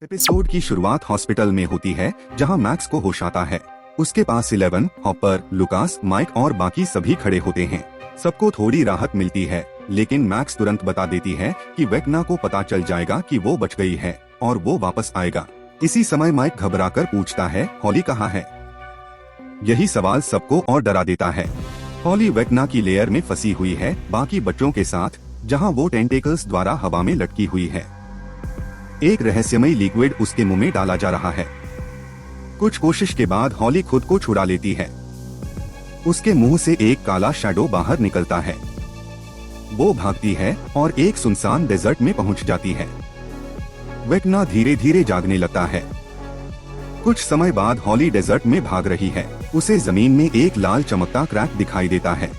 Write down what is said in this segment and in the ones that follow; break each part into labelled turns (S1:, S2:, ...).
S1: Episode की शुरुआत hospital में होती है जहां मैक्स को होश आता है। उसके पास 11, हॉपर, लुकास, माइक और बाकी सभी खड़े होते हैं। सबको थोड़ी राहत मिलती है, लेकिन मैक्स तुरंत बता देती है कि वेक्ना को पता चल जाएगा कि वो बच गई है और वो वापस आएगा। इसी समय माइक घबराकर पूछता है, हॉली कहाँ है? यही सवाल सबको और डरा देता है। हॉली वेक्ना की लेयर में फंसी हुई है बाकी बच्चों के साथ, जहां वो टेंटेकल्स द्वारा हवा में लटकी हुई है। एक रहस्यमयी लिक्विड उसके मुंह में डाला जा रहा है। कुछ कोशिश के बाद हॉली खुद को छुड़ा लेती है। उसके मुंह से एक काला शैडो बाहर निकलता है। वो भागती है और एक सुनसान डेजर्ट में पहुंच जाती है। वेक्ना धीरे धीरे जागने लगता है। कुछ समय बाद हॉली डेजर्ट में भाग रही है। उसे जमीन में एक लाल चमकता क्रैक दिखाई देता है।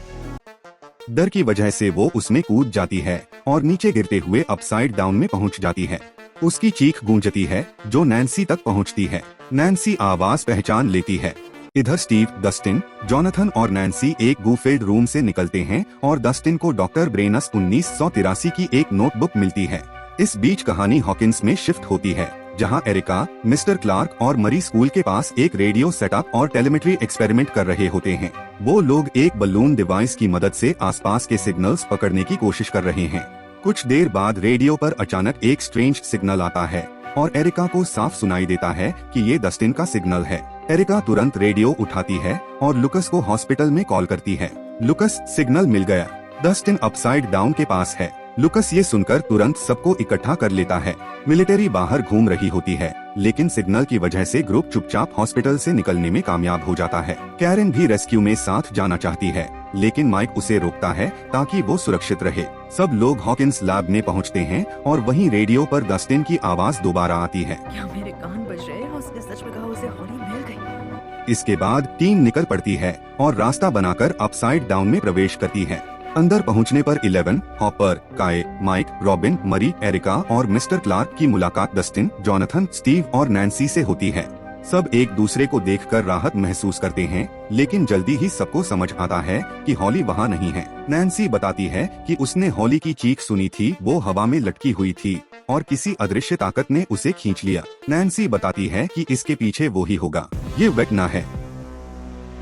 S1: डर की वजह से वो उसमें कूद जाती है और नीचे गिरते हुए अपसाइड डाउन में पहुंच जाती है। उसकी चीख गूंजती है जो नैन्सी तक पहुंचती है। नैन्सी आवाज पहचान लेती है। इधर स्टीव, डस्टिन, जोनाथन और नैन्सी एक गूफिल्ड रूम से निकलते हैं और डस्टिन को डॉक्टर ब्रेनस 1983 की एक नोटबुक मिलती है। इस बीच कहानी हॉकिंस में शिफ्ट होती है, जहां एरिका, मिस्टर क्लार्क और मरी स्कूल के पास एक रेडियो सेटअप और टेलीमेट्री एक्सपेरिमेंट कर रहे होते हैं। वो लोग एक बलून डिवाइस की मदद से आसपास के सिग्नल्स पकड़ने की कोशिश कर रहे हैं। कुछ देर बाद रेडियो पर अचानक एक स्ट्रेंज सिग्नल आता है और एरिका को साफ सुनाई देता है कि ये डस्टिन का सिग्नल है। एरिका तुरंत रेडियो उठाती है और लुकस को हॉस्पिटल में कॉल करती है। लुकस, सिग्नल मिल गया, डस्टिन अपसाइड डाउन के पास है। लुकस ये सुनकर तुरंत सबको इकट्ठा कर लेता है। मिलिट्री बाहर घूम रही होती है, लेकिन सिग्नल की वजह से ग्रुप चुपचाप हॉस्पिटल से निकलने में कामयाब हो जाता है। कैरन भी रेस्क्यू में साथ जाना चाहती है, लेकिन माइक उसे रोकता है ताकि वो सुरक्षित रहे। सब लोग हॉकिंस लैब में पहुंचते हैं और वहीं रेडियो पर डस्टिन की आवाज दोबारा आती है।
S2: क्या मेरे कान बज रहे हैं? उसने सच में कहा उसे हॉली मिल गई।
S1: इसके बाद टीम निकल पड़ती है और रास्ता बनाकर अपसाइड डाउन में प्रवेश करती है। अंदर पहुंचने पर 11, हॉपर, काए, माइक, रॉबिन, मरी, एरिका और मिस्टर क्लार्क की मुलाकात डस्टिन, जोनाथन, स्टीव और नैन्सी से होती है। सब एक दूसरे को देखकर राहत महसूस करते हैं, लेकिन जल्दी ही सबको समझ आता है कि हॉली वहाँ नहीं है। नैन्सी बताती है कि उसने हॉली की चीख सुनी थी, वो हवा में लटकी हुई थी और किसी अदृश्य ताकत ने उसे खींच लिया। नैन्सी बताती है कि इसके पीछे वो ही होगा, ये वेक्ना है।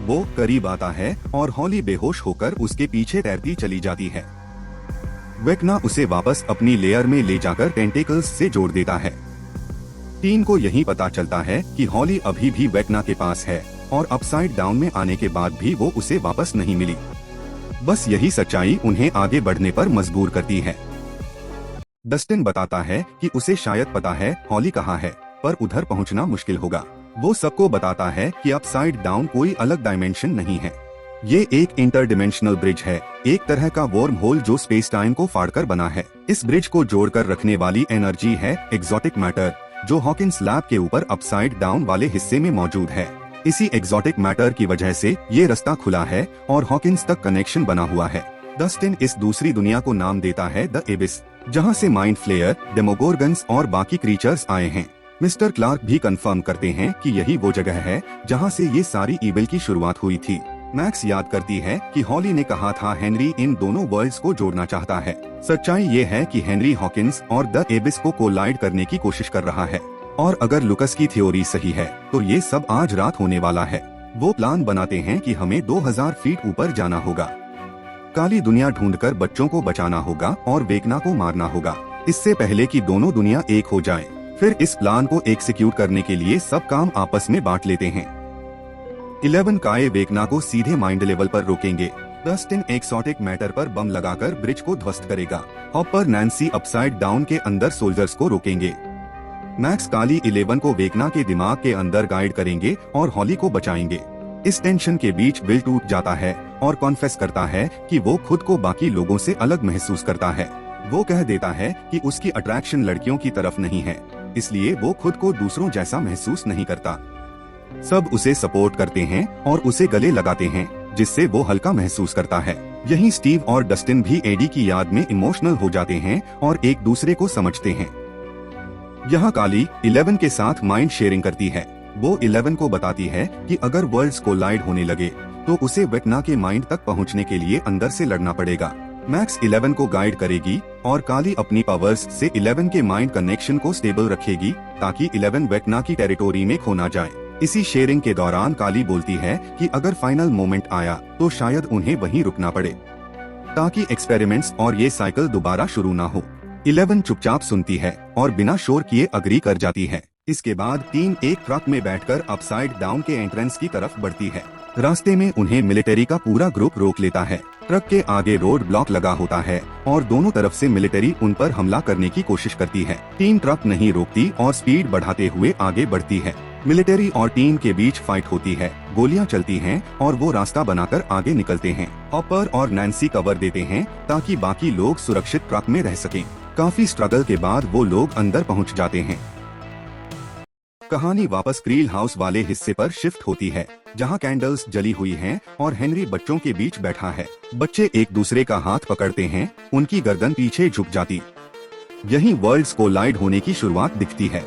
S1: वो करीब आता है और हॉली बेहोश होकर उसके पीछे तैरती चली जाती है। वेक्ना उसे वापस अपनी लेयर में ले जाकर टेंटेकल्स से जोड़ देता है। टीम को यही पता चलता है कि हॉली अभी भी वेक्ना के पास है और अपसाइड डाउन में आने के बाद भी वो उसे वापस नहीं मिली। बस यही सच्चाई उन्हें आगे बढ़ने पर मजबूर करती है। डस्टिन बताता है कि उसे शायद पता है हॉली कहाँ है, पर उधर पहुँचना मुश्किल होगा। वो सबको बताता है कि अपसाइड डाउन कोई अलग डायमेंशन नहीं है, ये एक इंटरडिमेंशनल ब्रिज है, एक तरह का वॉर्म होल जो स्पेस टाइम को फाड़कर बना है। इस ब्रिज को जोड़कर रखने वाली एनर्जी है एक्सोटिक मैटर, जो हॉकिंस लैब के ऊपर अपसाइड डाउन वाले हिस्से में मौजूद है। इसी एक्सोटिक मैटर की वजह से ये रास्ता खुला है और हॉकिंस तक कनेक्शन बना हुआ है। डस्टिन इस दूसरी दुनिया को नाम देता है द एबिस, जहाँ से माइंड फ्लेयर, डेमोगोर्गन्स और बाकी क्रीचर्स आए हैं। मिस्टर क्लार्क भी कंफर्म करते हैं कि यही वो जगह है जहां से ये सारी ईविल की शुरुआत हुई थी। मैक्स याद करती है कि हॉली ने कहा था हेनरी इन दोनों वर्ल्ड्स को जोड़ना चाहता है। सच्चाई ये है कि हेनरी हॉकिंस और द एबिस को कोलाइड करने की कोशिश कर रहा है, और अगर लुकस की थ्योरी सही है तो ये सब आज रात होने वाला है। वो प्लान बनाते हैं कि हमें 2000 फीट ऊपर जाना होगा, काली दुनिया ढूंढकर बच्चों को बचाना होगा और वेक्ना को मारना होगा, इससे पहले कि दोनों दुनिया एक हो जाए। फिर इस प्लान को एग्जीक्यूट करने के लिए सब काम आपस में बांट लेते हैं। 11 काए वेक्ना को सीधे माइंड लेवल पर रोकेंगे। डस्टिन एक्सोटिक मैटर पर बम लगाकर ब्रिज को ध्वस्त करेगा। हॉपर, नैन्सी अपसाइड डाउन के अंदर सोल्जर्स को रोकेंगे। मैक्स काली 11 को वेक्ना के दिमाग के अंदर गाइड करेंगे और हॉली को बचाएंगे। इस टेंशन के बीच विल टूट जाता है और कॉन्फेस करता है कि वो खुद को बाकी लोगों से अलग महसूस करता है। वो कह देता है कि उसकी अट्रैक्शन लड़कियों की तरफ नहीं है, इसलिए वो खुद को दूसरों जैसा महसूस नहीं करता। सब उसे सपोर्ट करते हैं और उसे गले लगाते हैं, जिससे वो हल्का महसूस करता है। यहीं स्टीव और डस्टिन भी एडी की याद में इमोशनल हो जाते हैं और एक दूसरे को समझते हैं। यहाँ काली 11 के साथ माइंड शेयरिंग करती है। वो 11 को बताती है कि अगर वर्ल्ड्स कोलाइड होने लगे तो उसे वेक्ना के माइंड तक पहुँचने के लिए अंदर से लड़ना पड़ेगा। मैक्स 11 को गाइड करेगी और काली अपनी पावर्स से 11 के माइंड कनेक्शन को स्टेबल रखेगी ताकि 11 वेटना की टेरिटोरी में खो ना जाए। इसी शेयरिंग के दौरान काली बोलती है कि अगर फाइनल मोमेंट आया तो शायद उन्हें वहीं रुकना पड़े ताकि एक्सपेरिमेंट्स और ये साइकिल दोबारा शुरू ना हो। 11 चुपचाप सुनती है और बिना शोर किए अग्री कर जाती है। इसके बाद टीम एक ट्रक में बैठकर अपसाइड डाउन के एंट्रेंस की तरफ बढ़ती है। रास्ते में उन्हें मिलिट्री का पूरा ग्रुप रोक लेता है। ट्रक के आगे रोड ब्लॉक लगा होता है और दोनों तरफ से मिलिट्री उन पर हमला करने की कोशिश करती है। टीम ट्रक नहीं रोकती और स्पीड बढ़ाते हुए आगे बढ़ती है। मिलिट्री और टीम के बीच फाइट होती है, गोलियां चलती हैं और वो रास्ता बनाकर आगे निकलते हैं। हॉपर और नैन्सी कवर देते हैं ताकि बाकी लोग सुरक्षित ट्रक में रह सकें। काफी स्ट्रगल के बाद वो लोग अंदर पहुंच जाते हैं। कहानी वापस क्रील हाउस वाले हिस्से पर शिफ्ट होती है जहां कैंडल्स जली हुई हैं और हेनरी बच्चों के बीच बैठा है। बच्चे एक दूसरे का हाथ पकड़ते हैं, उनकी गर्दन पीछे झुक जाती। यहीं वर्ल्ड्स कोलाइड होने की शुरुआत दिखती है।